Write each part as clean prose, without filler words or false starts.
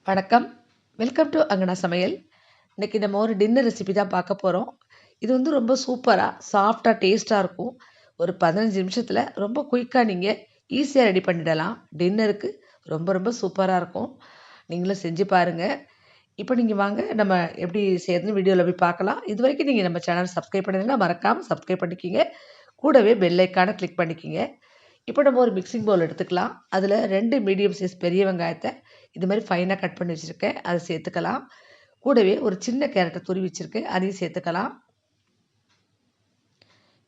வணக்கம். Welcome to அங்கனா சமையல். இன்னைக்கு நம்ம ஒரு டின்னர் ரெசிபி தான் பார்க்க போறோம். இது வந்து ரொம்ப சூப்பரா, சாஃப்ட்டா, டேஸ்ட்டா இருக்கும். ஒரு 15 நிமிஷத்துல ரொம்ப குயிக்கா நீங்க ஈஸியா ரெடி பண்ணிடலாம். டின்னருக்கு ரொம்ப ரொம்ப சூப்பரா இருக்கும். நீங்களும் செஞ்சு பாருங்க. இப்போ நீங்க வாங்க நம்ம எப்படி செய்யறதுன்னு வீடியோல போய் பார்க்கலாம். இதுவரைக்கும் நீங்க நம்ம சேனல் சப்ஸ்கிரைப் பண்ணலைன்னா மறக்காம சப்ஸ்கிரைப் பண்ணிக்கங்க. கூடவே பெல் ஐக்கான கிளிக் பண்ணிக்கங்க. இப்போ நம்ம ஒரு மிக்ஸிங் பவுல் எடுத்துக்கலாம். அதில் 2 மீடியம் சைஸ் பெரிய வெங்காயத்தை இது மாதிரி ஃபைனாக கட் பண்ணி வச்சுருக்கேன், அதை சேர்த்துக்கலாம். கூடவே ஒரு சின்ன கேரட்டை துருவி வச்சுருக்கேன், அதையும் சேர்த்துக்கலாம்.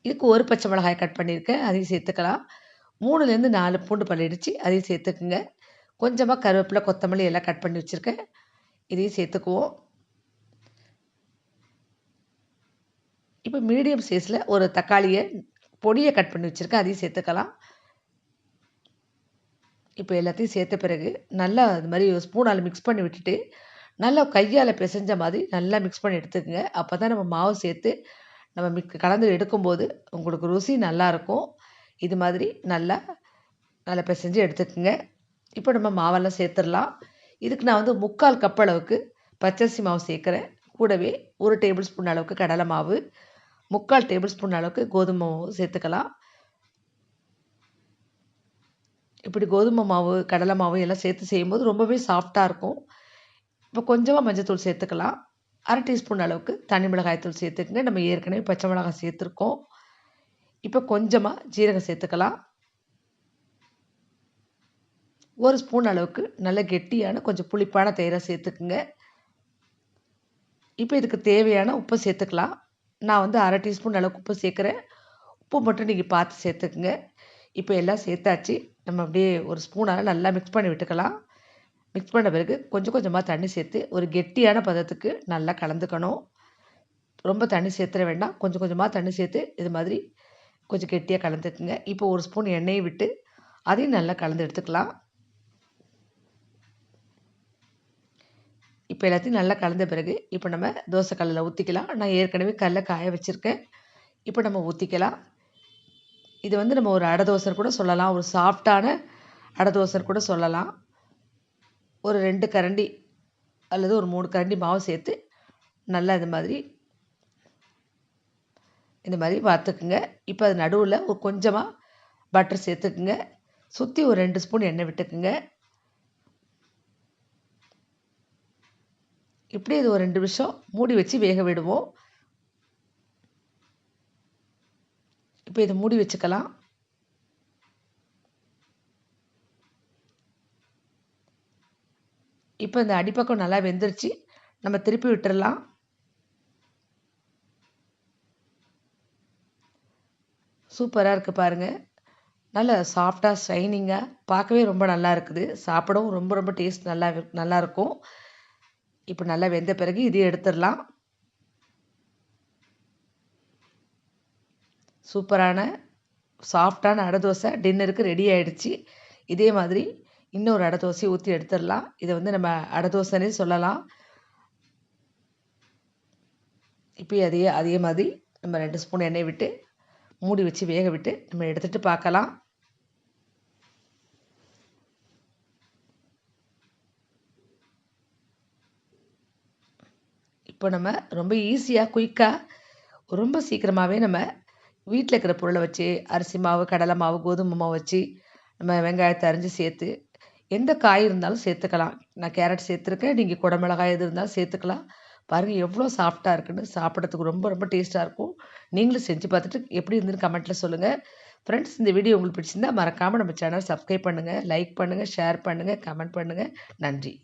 இதுக்கு ஒரு பச்சை மிளகாய் கட் பண்ணியிருக்கேன், அதையும் சேர்த்துக்கலாம். 3லேருந்து 4 பூண்டு பல் இடித்து அதையும் சேர்த்துக்குங்க. கொஞ்சமாக கருவேப்பிலை, கொத்தமல்லி எல்லாம் கட் பண்ணி வச்சுருக்கேன், இதையும் சேர்த்துக்குவோம். இப்போ மீடியம் சைஸில் ஒரு தக்காளியை பொடியை கட் பண்ணி வச்சுருக்கேன், அதையும் சேர்த்துக்கலாம். இப்போ எல்லாத்தையும் சேர்த்த பிறகு நல்லா அது மாதிரி ஸ்பூனால் மிக்ஸ் பண்ணி விட்டுட்டு நல்லா கையால் பிசைஞ்ச மாதிரி நல்லா மிக்ஸ் பண்ணி எடுத்துக்கோங்க. அப்போ தான் நம்ம மாவு சேர்த்து நம்ம கலந்து எடுக்கும்போது உங்களுக்கு ருசி நல்லாயிருக்கும். இது மாதிரி நல்லா நல்லா பிசைஞ்சு எடுத்துக்கோங்க. இப்போ நம்ம மாவெல்லாம் சேர்த்துடலாம். இதுக்கு நான் வந்து 3/4 கப் அளவுக்கு பச்சரிசி மாவு சேர்க்குறேன். கூடவே 1 டேபிள் ஸ்பூன் அளவுக்கு கடலை மாவு, 3/4 டேபிள் ஸ்பூன் அளவுக்கு கோதுமை மாவு சேர்த்துக்கலாம். இப்படி கோதுமை மாவு, கடலை மாவு எல்லாம் சேர்த்து செய்யும்போது ரொம்பவே சாஃப்டாக இருக்கும். இப்போ கொஞ்சமாக மஞ்சள்தூள் சேர்த்துக்கலாம். 1/2 டீஸ்பூன் அளவுக்கு தனி மிளகாய் தூள் சேர்த்துக்குங்க. நம்ம ஏற்கனவே பச்சை மிளகாய் சேர்த்துருக்கோம். இப்போ கொஞ்சமாக ஜீரகம் சேர்த்துக்கலாம். 1 ஸ்பூன் அளவுக்கு நல்ல கெட்டியான கொஞ்சம் புளிப்பான தயிரை சேர்த்துக்குங்க. இப்போ இதுக்கு தேவையான உப்பு சேர்த்துக்கலாம். நான் வந்து 1/2 டீஸ்பூன் அளவுக்கு உப்பு சேர்க்குறேன். உப்பு மட்டும் நீங்கள் பார்த்து சேர்த்துக்குங்க. இப்போ எல்லாம் சேர்த்தாச்சு. நம்ம அப்படியே ஒரு ஸ்பூனால் நல்லா மிக்ஸ் பண்ணி விட்டுக்கலாம். மிக்ஸ் பண்ண பிறகு கொஞ்சம் கொஞ்சமாக தண்ணி சேர்த்து ஒரு கெட்டியான பதத்துக்கு நல்லா கலந்துக்கணும். ரொம்ப தண்ணி சேர்த்துட வேண்டாம். கொஞ்சம் கொஞ்சமாக தண்ணி சேர்த்து இது மாதிரி கொஞ்சம் கெட்டியாக கலந்துக்குங்க. இப்போ ஒரு ஸ்பூன் எண்ணெயை விட்டு அதையும் நல்லா கலந்து எடுத்துக்கலாம். இப்போ எல்லாத்தையும் நல்லா கலந்த பிறகு இப்போ நம்ம தோசை கல்லில் ஊற்றிக்கலாம். நான் ஏற்கனவே கல்லை காய வச்சுருக்கேன். இப்போ நம்ம ஊற்றிக்கலாம். இது வந்து நம்ம ஒரு அடை தோசைன்னு கூட சொல்லலாம். ஒரு சாஃப்டான அடை தோசைன்னு கூட சொல்லலாம். ஒரு 2 கரண்டி அல்லது ஒரு 3 கரண்டி மாவு சேர்த்து நல்லா இது மாதிரி வார்த்துக்குங்க. இப்போ அது நடுவில் ஒரு கொஞ்சமாக பட்டர் சேர்த்துக்குங்க. சுற்றி ஒரு 2 ஸ்பூன் எண்ணெய் விட்டுக்குங்க. இப்படி இது ஒரு 2 நிமிஷம் மூடி வச்சு வேக விடுவோம். இப்போ இதை மூடி வச்சுக்கலாம். இப்போ இந்த அடிப்பக்கம் நல்லா வெந்துருச்சு. நம்ம திருப்பி விட்டுறலாம். சூப்பராக இருக்குது பாருங்கள். நல்ல சாஃப்டாக ஷைனிங்காக பார்க்கவே ரொம்ப நல்லா இருக்குது. சாப்பிடவும் ரொம்ப ரொம்ப டேஸ்ட் நல்லாயிருக்கும். இப்போ நல்லா வெந்த பிறகு இதையும் எடுத்துடலாம். சூப்பரான சாஃப்டான அடை தோசை டின்னருக்கு ரெடி ஆகிடுச்சு. இதே மாதிரி இன்னொரு அடை தோசையை ஊற்றி எடுத்துடலாம். இதை வந்து நம்ம அடை தோசைன்னே சொல்லலாம். இப்போ அதே மாதிரி நம்ம 2 ஸ்பூன் எண்ணெய் விட்டு மூடி வச்சு வேக விட்டு நம்ம எடுத்துகிட்டு பார்க்கலாம். இப்போ நம்ம ரொம்ப ஈஸியாக குயிக்காக ரொம்ப சீக்கிரமாகவே நம்ம வீட்டில் இருக்கிற பொருளை வச்சு அரிசி மாவு, கடலை மாவு, கோதுமை மாவு வச்சு நம்ம வெங்காயத்தை அரிஞ்சு சேர்த்து எந்த காய் இருந்தாலும் சேர்த்துக்கலாம். நான் கேரட் சேர்த்துருக்கேன். நீங்கள் குடமிளகாய் எது இருந்தாலும் சேர்த்துக்கலாம். பாருங்கள் எவ்வளோ சாஃப்டாக இருக்குன்னு. சாப்பிட்றதுக்கு ரொம்ப ரொம்ப டேஸ்ட்டாக இருக்கும். நீங்களும் செஞ்சு பார்த்துட்டு எப்படி இருந்துன்னு கமெண்ட்டில் சொல்லுங்கள். ஃப்ரெண்ட்ஸ், இந்த வீடியோ உங்களுக்கு பிடிச்சிருந்தா மறக்காமல் நம்ம சேனல் சப்ஸ்கிரைப் பண்ணுங்கள், லைக் பண்ணுங்கள், ஷேர் பண்ணுங்கள், கமெண்ட் பண்ணுங்கள். நன்றி.